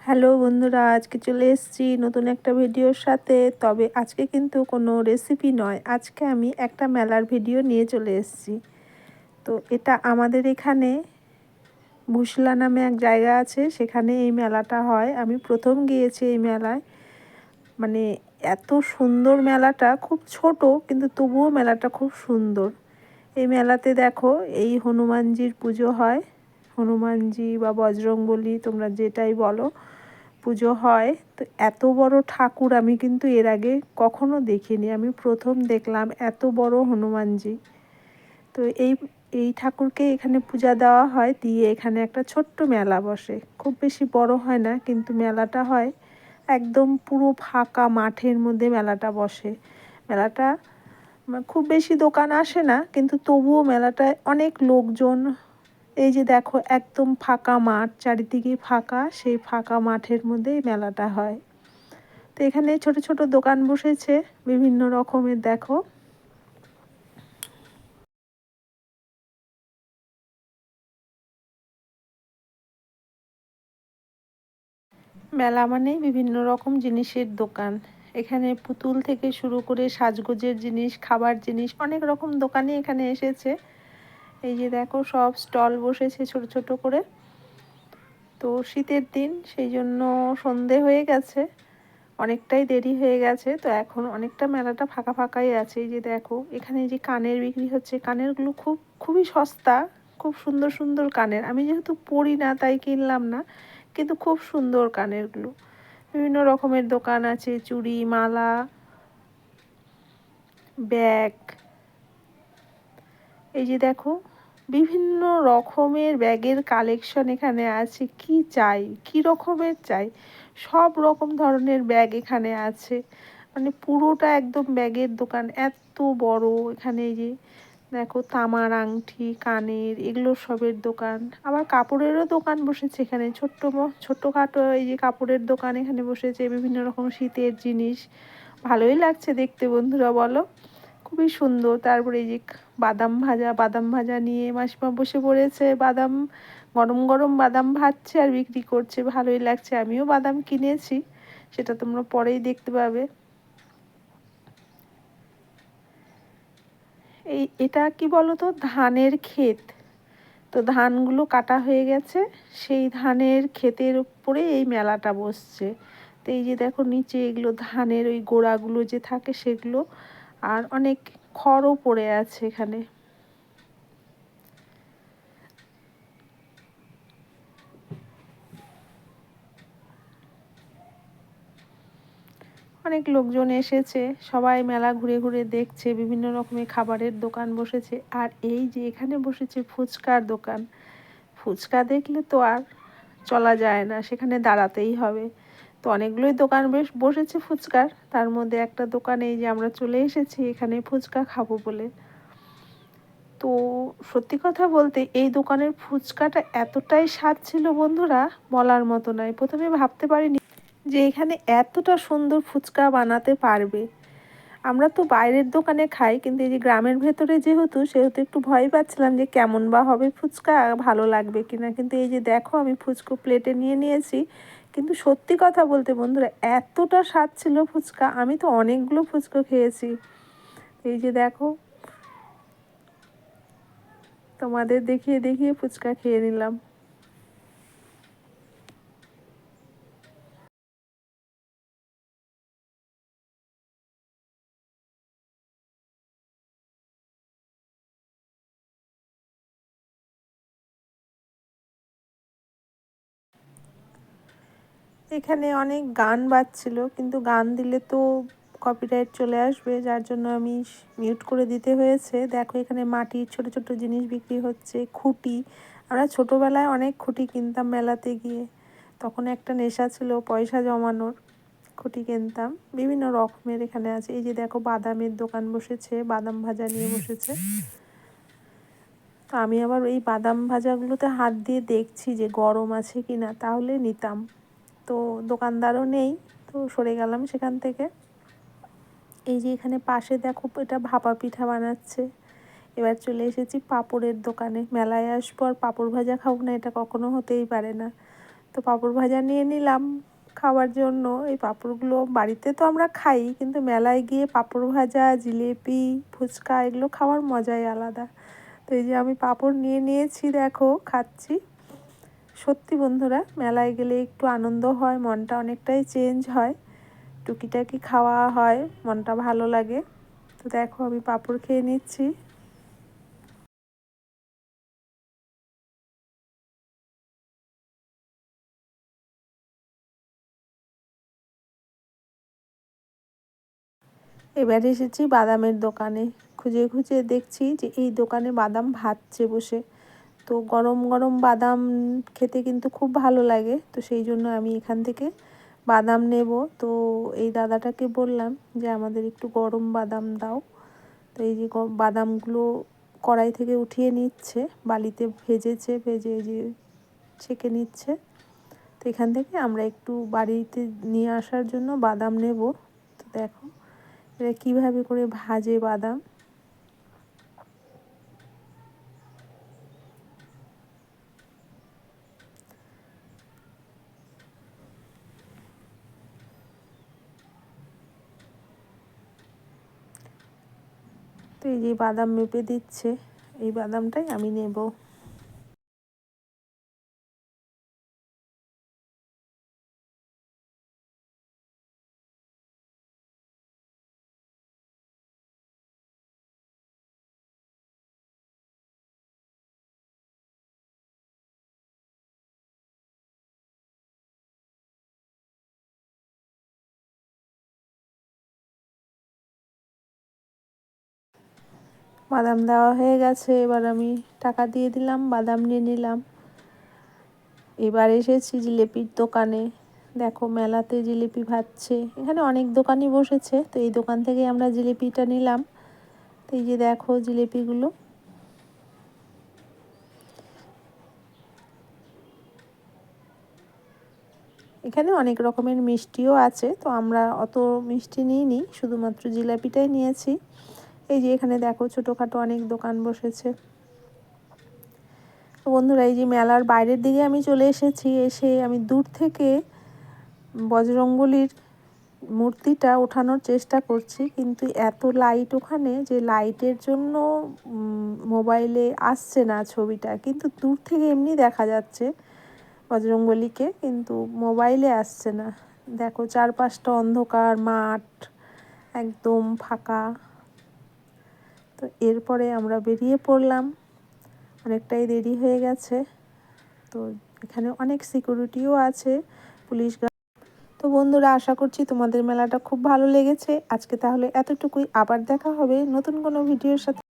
Hello বন্ধুরা, আজকে চলে এসেছি নতুন একটা ভিডিওর সাথে। তবে আজকে কিন্তু কোনো রেসিপি নয়, আজকে আমি একটা মেলার ভিডিও নিয়ে চলে এসেছি। তো এটা আমাদের এখানে ভুসলা নামে এক জায়গা আছে, সেখানে এই মেলাটা হয়। আমি প্রথম গিয়েছি এই মেলায়। মানে এত সুন্দর মেলাটা, খুব ছোট কিন্তু তবুও মেলাটা খুব সুন্দর। এই মেলাতে দেখো, এই হনুমানজির পুজো হয়। হনুমানজি বা বজরংবলী, তোমরা যেটাই বলো, পুজো হয়। তো এত বড় ঠাকুর আমি কিন্তু এর আগে কখনো দেখিনি, আমি প্রথম দেখলাম এত বড় হনুমানজি। তো এই ঠাকুরকে এখানে পূজা দেওয়া হয়, দিয়ে এখানে একটা ছোট্ট মেলা বসে। খুব বেশি বড় হয় না, কিন্তু মেলাটা হয় একদম পুরো ফাঁকা মাঠের মধ্যে মেলাটা বসে। মেলাটা খুব বেশি দোকান আসে না, কিন্তু তবুও মেলাটায় অনেক লোকজন। এই যে দেখো, একদম ফাঁকা মাঠ, চারিদিকে ফাঁকা, সেই ফাঁকা মাঠের মধ্যেই মেলাটা হয়। তো এখানে ছোট ছোট দোকান বসেছে বিভিন্ন রকমের, দেখো। মেলা মানেই বিভিন্ন রকম জিনিসের দোকান। এখানে পুতুল থেকে শুরু করে সাজগোজের জিনিস, খাবার জিনিস, অনেক রকম দোকানই এখানে এসেছে। এই যে দেখো, সব স্টল বসেছে ছোট ছোট করে। তো শীতের দিন, সেই জন্য সন্ধে হয়ে গেছে, অনেকটাই দেরি হয়ে গেছে। তো এখন অনেকটা মেলাটা ফাঁকা ফাঁকাই আছে। এই যে দেখো, এখানে যে কানের বিক্রি হচ্ছে, কানেরগুলো খুবই সস্তা, খুব সুন্দর সুন্দর কানের। আমি যেহেতু পরি না তাই কিনলাম না, কিন্তু খুব সুন্দর কানেরগুলো। বিভিন্ন রকমের দোকান আছে, চুড়ি, মালা, ব্যাগ। এই যে দেখো, বিভিন্ন রকমের ব্যাগের কালেকশন এখানে আছে। কি চাই, কি রকমের চাই, সব রকম ধরনের ব্যাগ এখানে আছে। মানে পুরোটা একদম ব্যাগের দোকান, এত বড়। এখানে এই যে দেখো, তামার আংটি, কানের, এগুলো সবের দোকান। আবার কাপড়েরও দোকান বসেছে এখানে, ছোট্টখাটো এই যে কাপড়ের দোকান এখানে বসেছে। বিভিন্ন রকম শীতের জিনিস, ভালোই লাগছে দেখতে বন্ধুরা, বলো। খুবই সুন্দর। তারপরে এই যে বাদাম ভাজা, বাদাম ভাজা নিয়ে মাসিমা বসে পড়েছে। বাদাম, গরম গরম বাদাম ভাজছে আর বিক্রি করছে, ভালোই লাগছে। আমিও বাদাম কিনেছি, সেটা তোমরা পরেই দেখতে পাবে। এটা কি বলো তো, ধানের ক্ষেত। তো ধানগুলো কাটা হয়ে গেছে, সেই ধানের ক্ষেতের উপরে এই মেলাটা বসছে। তো এই যে দেখো, নিচে এগুলো ধানের ওই গোড়াগুলো যে থাকে সেগুলো, আর অনেক খড়ও পড়ে আছে এখানে। অনেক লোকজন এসেছে, সবাই মেলা ঘুরে ঘুরে দেখছে। বিভিন্ন রকমের খাবারের দোকান বসেছে। আর এই যে এখানে বসেছে ফুচকার দোকান। ফুচকা দেখলে তো আর চলা যায় না, সেখানে দাঁড়াতেই হবে। তো অনেকগুলোই দোকান বেশ বসেছে ফুচকার, তার মধ্যে একটা দোকানে এই যে আমরা চলে এসেছি এখানে ফুচকা খাবো বলে। তো সত্যি কথা বলতে, এই দোকানের ফুচকাটা এতটাই স্বাদ ছিল বন্ধুরা, বলার মতো নয়। প্রথমে ভাবতে পারিনি যে এখানে এতটা সুন্দর ফুচকা বানাতে পারবে। আমরা তো বাইরের দোকানে খাই, কিন্তু এই যে গ্রামের ভেতরে যেহেতু, সেহেতু একটু ভয় পাচ্ছিলাম যে কেমন বা হবে ফুচকা, ভালো লাগবে কিনা। কিন্তু এই যে দেখো, আমি ফুচকা প্লেটে নিয়ে নিয়েছি। কিন্তু সত্যি কথা বলতে বন্ধুরা, এতটা স্বাদ ছিল ফুচকা, আমি তো অনেকগুলো ফুচকা খেয়েছি। এই যে দেখো, তোমাদের দেখিয়ে দেখিয়ে ফুচকা খেয়ে নিলাম। এখানে অনেক গান বাজছিল, কিন্তু গান দিলে তো কপিরাইট চলে আসবে, যার জন্য আমি মিউট করে দিতে হয়েছে। দেখো, এখানে মাটির ছোট ছোট জিনিস বিক্রি হচ্ছে, খুঁটি। আমরা ছোটোবেলায় অনেক খুঁটি কিনতাম মেলাতে গিয়ে, তখন একটা নেশা ছিল পয়সা জমানোর। খুঁটি কিনতাম, বিভিন্ন রকমের এখানে আছে। এই যে দেখো, বাদামের দোকান বসেছে, বাদাম ভাজা নিয়ে বসেছে। তো আমি আবার এই বাদাম ভাজাগুলোতে হাত দিয়ে দেখছি যে গরম আছে কি না, তাহলে নিতাম। তো দোকানদারও নেই, তো সরে গেলাম সেখান থেকে। এই যে এখানে পাশে দেখো, এটা ভাপা পিঠা বানাচ্ছে। এবার চলে এসেছি পাঁপড়ের দোকানে। মেলায় আসবো আর পাঁপড় ভাজা খাবো না, এটা কখনো হতেই পারে না। তো পাঁপড় ভাজা নিয়ে নিলাম খাওয়ার জন্য। এই পাঁপড়গুলো বাড়িতে তো আমরা খাই, কিন্তু মেলায় গিয়ে পাঁপড় ভাজা, জিলিপি, ফুচকা এগুলো খাওয়ার মজাই আলাদা। তো এই যে আমি পাঁপড় নিয়ে নিয়েছি, দেখো খাচ্ছি। সত্যি বন্ধুরা, মেলায় গেলে একটু আনন্দ হয়, মনটা অনেকটাই চেঞ্জ হয়, টুকিটাকি খাওয়া হয়, মনটা ভালো লাগে। তো দেখো আমি পাঁপড় খেয়ে নিচ্ছি। এবার এসেছি বাদামের দোকানে। খুঁজে খুঁজে দেখছি যে এই দোকানে বাদাম ভাজছে বসে। তো গরম গরম বাদাম খেতে কিন্তু খুব ভালো লাগে, তো সেই জন্য আমি এখান থেকে বাদাম নেব। তো এই দাদাটাকে বললাম যে আমাদের একটু গরম বাদাম দাও। তো এই যে বাদামগুলো কড়াই থেকে উঠিয়ে নিচ্ছে, বালিতে ভেজেছে, ভেজে এই যে ছেঁকে নিচ্ছে। তো এখান থেকে আমরা একটু বাড়িতে নিয়ে আসার জন্য বাদাম নেব। তো দেখো এটা কীভাবে করে ভাজে বাদাম। তো এই যে বাদাম মেপে দিচ্ছে, এই বাদামটাই আমি নেব। বাদাম দেওয়া হয়ে গেছে, এবার আমি টাকা দিয়ে দিলাম, বাদাম নিয়ে নিলাম। এবার এসেছি জিলিপির দোকানে। দেখো মেলাতে জিলিপি ভাজছে, এখানে অনেক দোকানই বসেছে, তো এই দোকান থেকে আমরা জিলিপিটা নিলাম। তো এই যে দেখো জিলিপিগুলো। এখানে অনেক রকমের মিষ্টিও আছে, তো আমরা অত মিষ্টি নিইনি, শুধুমাত্র জিলাপিটাই নিয়েছি। এই যে এখানে দেখো ছোটোখাটো অনেক দোকান বসেছে। তো বন্ধুরা, এই যে মেলার বাইরের দিকে আমি চলে এসেছি। এসে আমি দূর থেকে বজরংবলীর মূর্তিটা ওঠানোর চেষ্টা করছি, কিন্তু এত লাইট ওখানে যে লাইটের জন্য মোবাইলে আসছে না ছবিটা, কিন্তু দূর থেকে এমনি দেখা যাচ্ছে বজরংবলীকে, কিন্তু মোবাইলে আসছে না। দেখো চারপাশটা অন্ধকার, মাঠ একদম ফাঁকা। তো এরপরে আমরা বেরিয়ে পড়লাম, অনেকটাই দেরি হয়ে গেছে। তো এখানে অনেক সিকিউরিটিও আছে, পুলিশ। তো বন্ধুরা, আশা করছি তোমাদের মেলাটা খুব ভালো লেগেছে। আজকে তাহলে এতটুকুই, আবার দেখা হবে নতুন কোনো ভিডিওর সাথে।